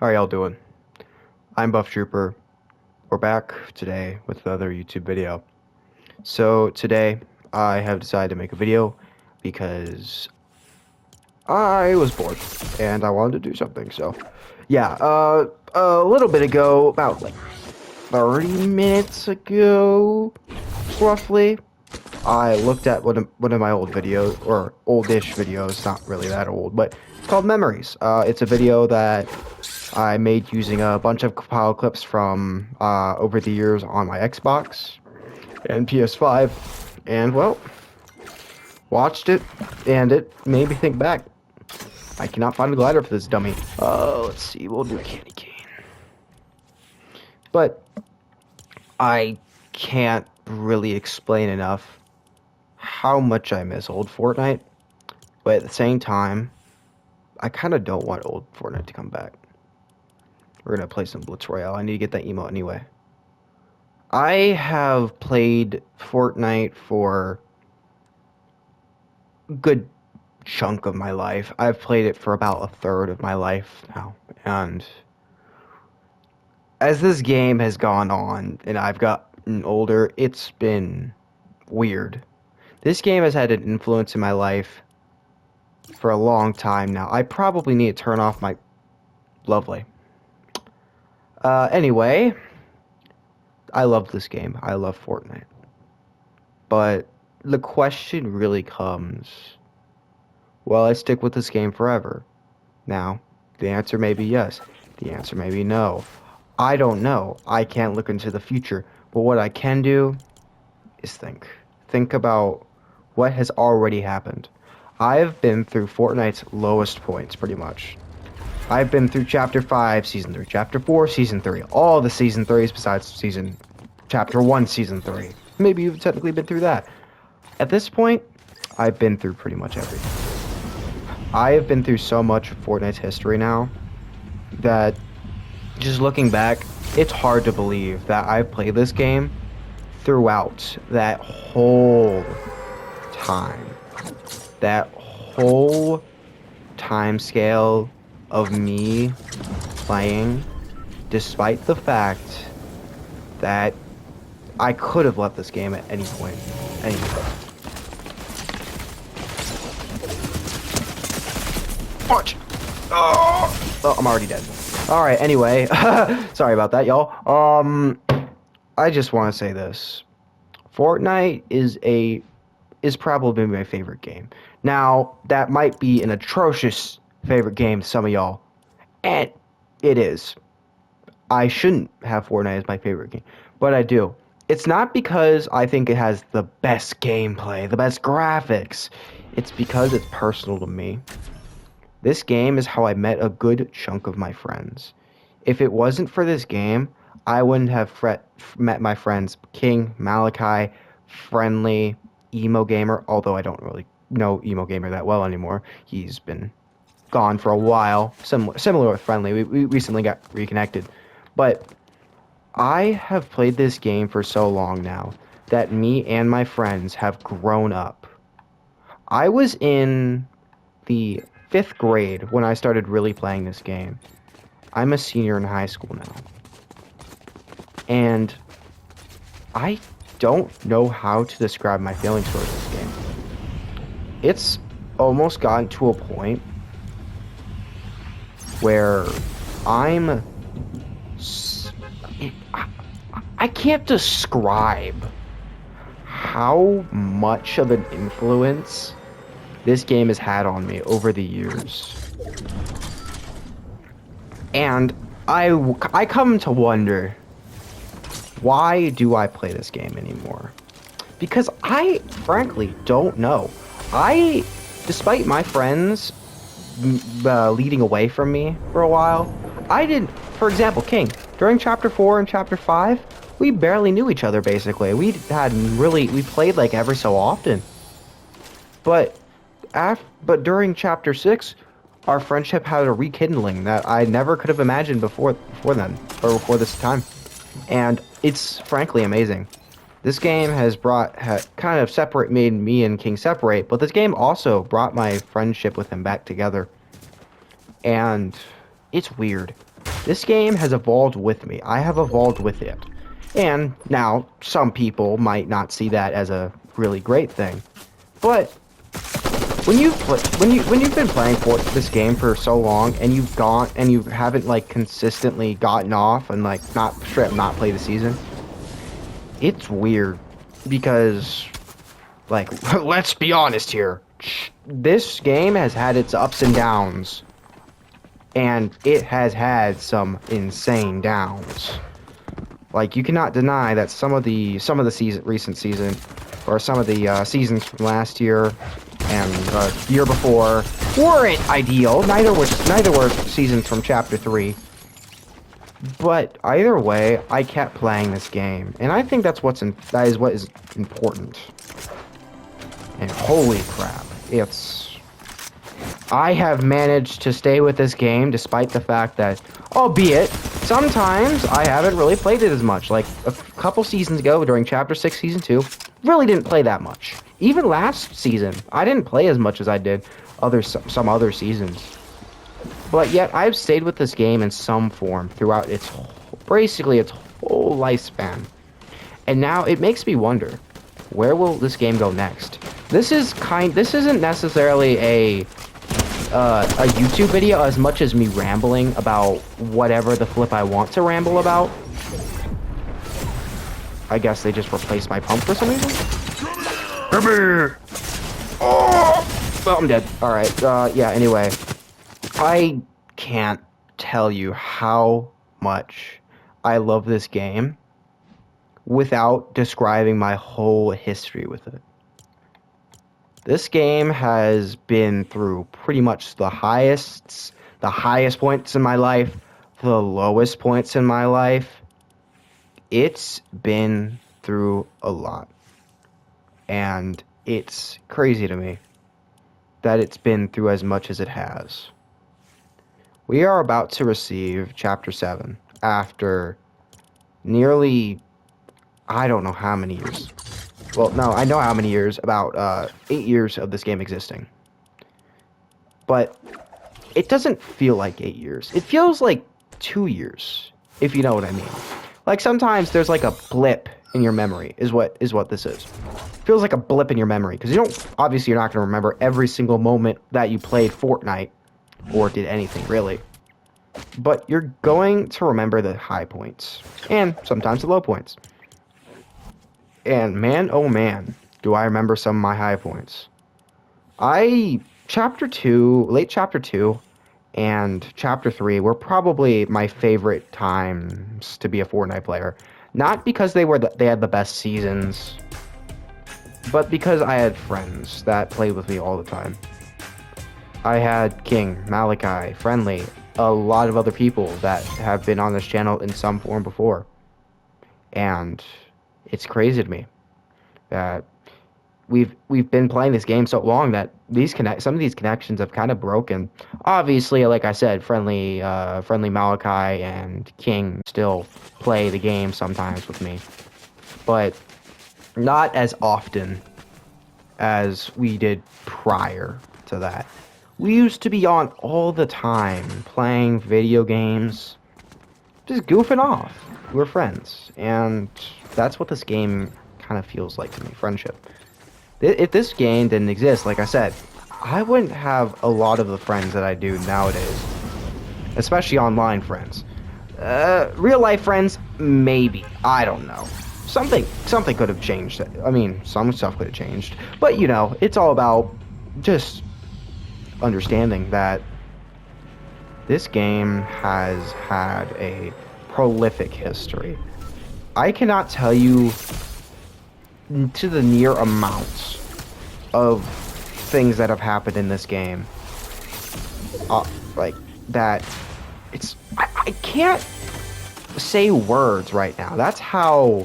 How are y'all doing? I'm Buff Trooper. We're back today with another YouTube video. So today I have decided to make a video because I was bored and I wanted to do something. So yeah, a little bit ago, about like 30 minutes ago, roughly, I looked at one of my old videos, or oldish videos, not really that old, but it's called Memories. It's a video that I made using a bunch of compiled clips from over the years on my Xbox and PS5, and well, watched it, and it made me think back. I cannot find a glider for this dummy. Let's see, we'll do candy cane. But I can't really explain enough how much I miss old Fortnite, but at the same time, I kind of don't want old Fortnite to come back. We're gonna play some Blitz Royale. I need to get that emote anyway. I have played Fortnite for a good chunk of my life. I've played it for about a third of my life now, and as this game has gone on and I've gotten older, it's been weird. This game has had an influence in my life for a long time now. I probably need to turn off my... Lovely. Anyway, I love this game. I love Fortnite. But the question really comes, will I stick with this game forever? Now, the answer may be yes. The answer may be no. I don't know. I can't look into the future. But what I can do is think. Think about what has already happened. I've been through Fortnite's lowest points, pretty much. I've been through Chapter 5, Season 3, Chapter 4, Season 3. All the Season 3s besides Chapter 1, Season 3. Maybe you've technically been through that. At this point, I've been through pretty much everything. I have been through so much of Fortnite's history now that just looking back, it's hard to believe that I've played this game throughout that whole time. That whole time scale of me playing, despite the fact that I could have left this game at any point. Watch! Oh, I'm already dead. Alright, anyway. Sorry about that, y'all. I just want to say this. Fortnite is probably my favorite game. Now, that might be an atrocious favorite game to some of y'all. And it is. I shouldn't have Fortnite as my favorite game, but I do. It's not because I think it has the best gameplay, the best graphics. It's because it's personal to me. This game is how I met a good chunk of my friends. If it wasn't for this game, I wouldn't have met my friends King, Malachi, Friendly, Emo Gamer, although I don't really know Emo Gamer that well anymore. He's been gone for a while, similar with Friendly. We recently got reconnected. But I have played this game for so long now that me and my friends have grown up. I was in the 5th grade when I started really playing this game. I'm a senior in high school now. And I don't know how to describe my feelings towards this game. It's almost gotten to a point where I can't describe how much of an influence this game has had on me over the years. And I come to wonder, why do I play this game anymore? Because I frankly don't know. Despite my friends leading away from me for a while, I didn't. For example, King, during Chapter 4 and Chapter 5, we barely knew each other, basically. We played like every so often. But during Chapter 6, our friendship had a rekindling that I never could have imagined before this time. And it's frankly amazing. This game has kind of made me and King separate, but this game also brought my friendship with him back together. And it's weird. This game has evolved with me. I have evolved with it. And now, some people might not see that as a really great thing. But when you've been playing this game for so long and you haven't like consistently gotten off and like not play the season, it's weird because like let's be honest here. This game has had its ups and downs, and it has had some insane downs. Like, you cannot deny that some of the recent season, or some of the seasons from last year and year before, weren't ideal. Neither were seasons from Chapter 3. But either way, I kept playing this game, and I think that is what is important. And holy crap, I have managed to stay with this game despite the fact that, albeit, sometimes I haven't really played it as much. Like, a couple seasons ago, during Chapter 6, Season 2, really didn't play that much. Even last season, I didn't play as much as I did some other seasons. But yet, I've stayed with this game in some form throughout basically its whole lifespan. And now, it makes me wonder, where will this game go next? This isn't necessarily a YouTube video as much as me rambling about whatever the flip I want to ramble about. I guess they just replaced my pump for some reason. Oh! Well, I'm dead. Alright, yeah, anyway. I can't tell you how much I love this game without describing my whole history with it. This game has been through pretty much the highest points in my life, the lowest points in my life. It's been through a lot. And it's crazy to me that it's been through as much as it has. We are about to receive Chapter 7 after nearly, I don't know how many years. Well, no, I know how many years, about 8 years of this game existing. But it doesn't feel like 8 years. It feels like 2 years, if you know what I mean. Like, sometimes there's like a blip in your memory, is what this is. It feels like a blip in your memory, because obviously you're not going to remember every single moment that you played Fortnite, or did anything, really. But you're going to remember the high points, and sometimes the low points. And man, oh man, do I remember some of my high points. Late Chapter 2 and Chapter 3 were probably my favorite times to be a Fortnite player. Not because they had the best seasons, but because I had friends that played with me all the time. I had King, Malachi, Friendly, a lot of other people that have been on this channel in some form before. And it's crazy to me that we've been playing this game so long that some of these connections have kind of broken. Obviously, like I said, friendly Malachi and King still play the game sometimes with me, but not as often as we did prior to that. We used to be on all the time playing video games, just goofing off. We were friends, and that's what this game kind of feels like to me, friendship. If this game didn't exist, like I said, I wouldn't have a lot of the friends that I do nowadays, especially online friends. Real life friends, maybe. I don't know. Something could have changed. I mean, some stuff could have changed, but you know, it's all about just understanding that this game has had a prolific history. I cannot tell you to the near amounts of things that have happened in this game. Like that, I can't say words right now. That's how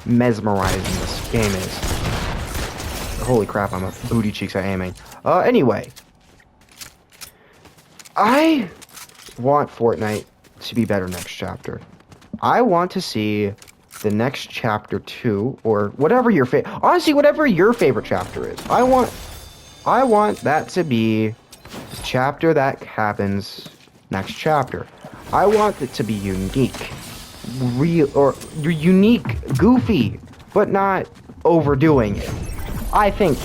mesmerizing this game is. Holy crap, I'm a booty cheeks at aiming. Anyway. I want Fortnite to be better next chapter. I want to see the next Chapter 2, or whatever whatever your favorite chapter is. I want that to be the chapter that happens next chapter. I want it to be unique. Real, or unique, goofy, but not overdoing it. I think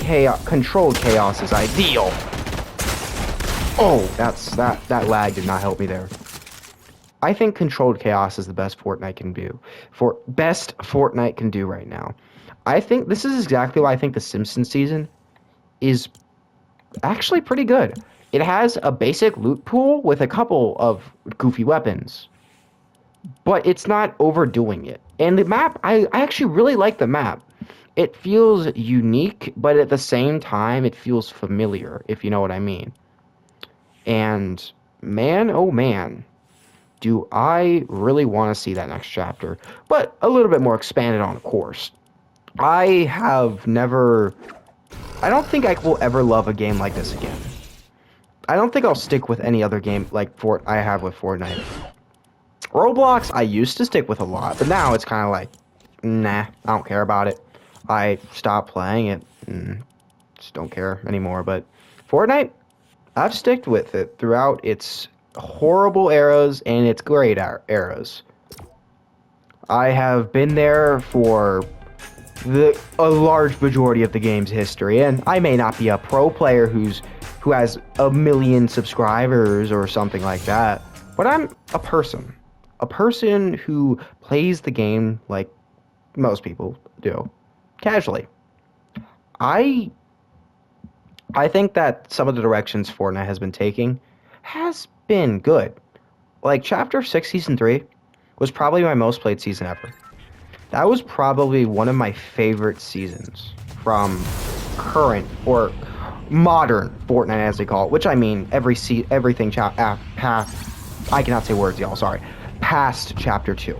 controlled chaos is ideal. Oh, that lag did not help me there. I think controlled chaos is the best Fortnite can do. Best Fortnite can do right now. I think this is exactly why I think the Simpsons season is actually pretty good. It has a basic loot pool with a couple of goofy weapons, but it's not overdoing it. And the map, I actually really like the map. It feels unique, but at the same time, it feels familiar, if you know what I mean. And man, oh man, do I really want to see that next chapter. But a little bit more expanded on, of course. I don't think I will ever love a game like this again. I don't think I'll stick with any other game like I have with Fortnite. Roblox, I used to stick with a lot, but now it's kind of like, nah, I don't care about it. I stopped playing it and just don't care anymore. But Fortnite, I've sticked with it throughout its horrible eras and its great eras. I have been there for a large majority of the game's history, and I may not be a pro player who has 1 million subscribers or something like that, but I'm a person who plays the game like most people do, casually. I think that some of the directions Fortnite has been taking has been good. Like Chapter 6 Season 3 was probably my most played season ever. That was probably one of my favorite seasons from current or modern Fortnite, as they call it, which I mean everything past. I cannot say words, y'all. Sorry, past Chapter 2.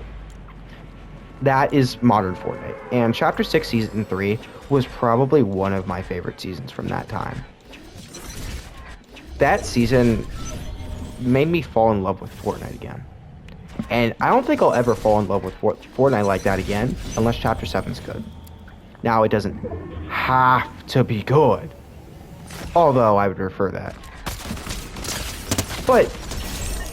That is modern Fortnite, and Chapter 6 Season 3 was probably one of my favorite seasons from that time. That season made me fall in love with Fortnite again. And I don't think I'll ever fall in love with Fortnite like that again, unless Chapter 7's good. Now, it doesn't have to be good, although I would prefer that. But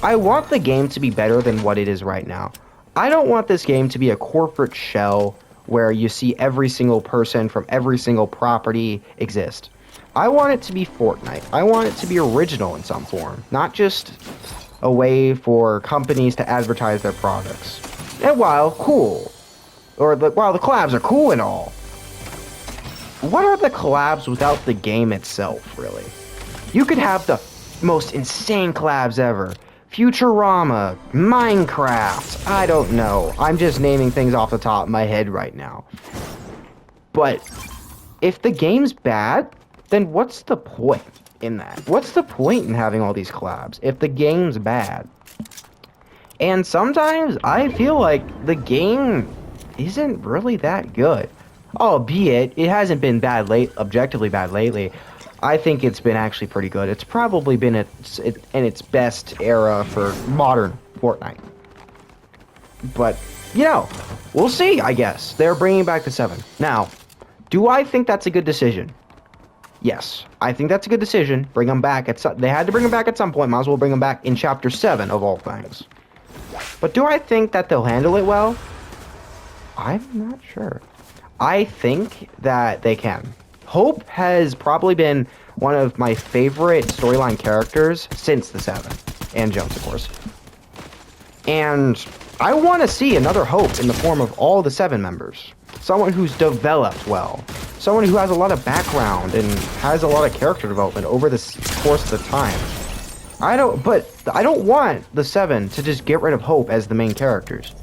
I want the game to be better than what it is right now. I don't want this game to be a corporate shell where you see every single person from every single property exist. I want it to be Fortnite. I want it to be original in some form, not just a way for companies to advertise their products. And while cool, while the collabs are cool and all, what are the collabs without the game itself, really? You could have the most insane collabs ever. Futurama, Minecraft, I don't know. I'm just naming things off the top of my head right now. But if the game's bad, then what's the point in that? What's the point in having all these collabs if the game's bad? And sometimes I feel like the game isn't really that good. Albeit, it hasn't been objectively bad lately. I think it's been actually pretty good. It's probably been in its best era for modern Fortnite. But, we'll see, I guess. They're bringing back the 7. Now, do I think that's a good decision? Yes, I think that's a good decision. Bring them back. They had to bring them back at some point. Might as well bring them back in Chapter 7, of all things. But do I think that they'll handle it well? I'm not sure. I think that they can. Hope has probably been one of my favorite storyline characters since the 7. And Jones, of course. And I want to see another Hope in the form of all the 7 members. Someone who's developed well. Someone who has a lot of background and has a lot of character development over the course of the time. I don't want the 7 to just get rid of Hope as the main characters.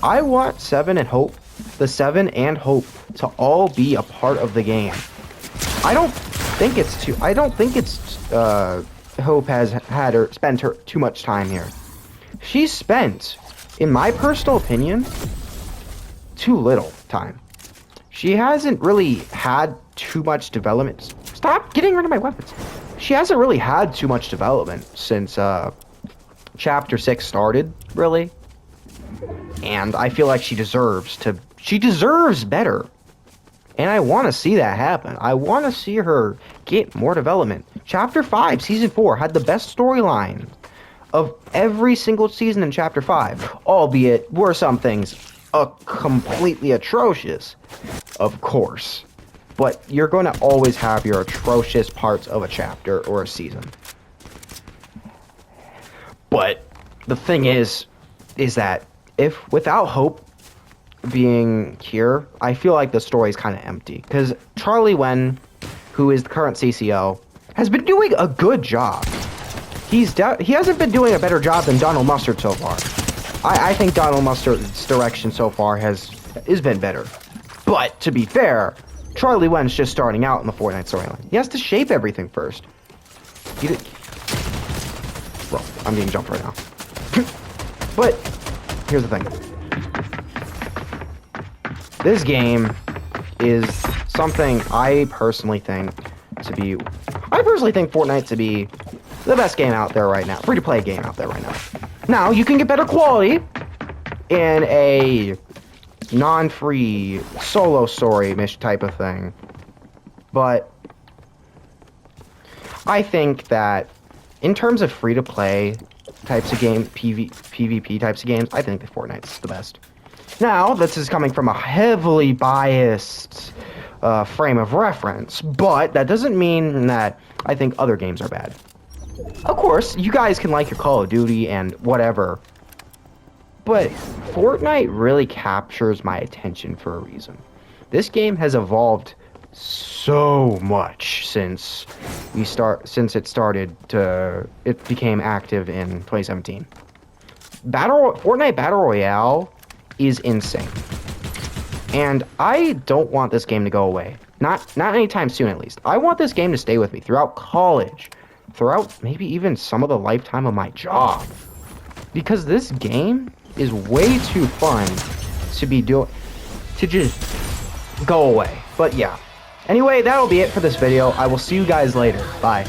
I want 7 and Hope, the 7 and Hope, to all be a part of the game. I don't think Hope has spent too much time here. She's spent, in my personal opinion, too little time. She hasn't really had too much development. Stop getting rid of my weapons. She hasn't really had too much development since Chapter 6 started, really. And I feel like she deserves better. And I want to see that happen. I want to see her get more development. Chapter 5, Season 4 had the best storyline of every single season in Chapter 5, albeit were some things completely atrocious, of course. But you're going to always have your atrocious parts of a chapter or a season. But the thing is that if without Hope being here, I feel like the story is kind of empty. Because Charlie Wen, who is the current CCO, has been doing a good job. He hasn't been doing a better job than Donald Mustard so far. I think Donald Mustard's direction so far has been better. But to be fair, Charlie Wen's just starting out in the Fortnite storyline. He has to shape everything first. Well, I'm being jumped right now. But here's the thing. This game is something I personally think Fortnite to be the best game out there right now. Free-to-play game out there right now. Now, you can get better quality in a non-free solo story-ish type of thing. But I think that in terms of free-to-play types of game, PvP types of games, I think that Fortnite's the best. Now, this is coming from a heavily biased frame of reference, but that doesn't mean that I think other games are bad. Of course, you guys can like your Call of Duty and whatever, but Fortnite really captures my attention for a reason. This game has evolved so much since it became active in 2017. Fortnite Battle Royale is insane. And I don't want this game to go away. Not anytime soon, at least. I want this game to stay with me throughout college, throughout maybe even some of the lifetime of my job. Because this game is way too fun to just go away. But yeah. Anyway, that'll be it for this video. I will see you guys later. Bye.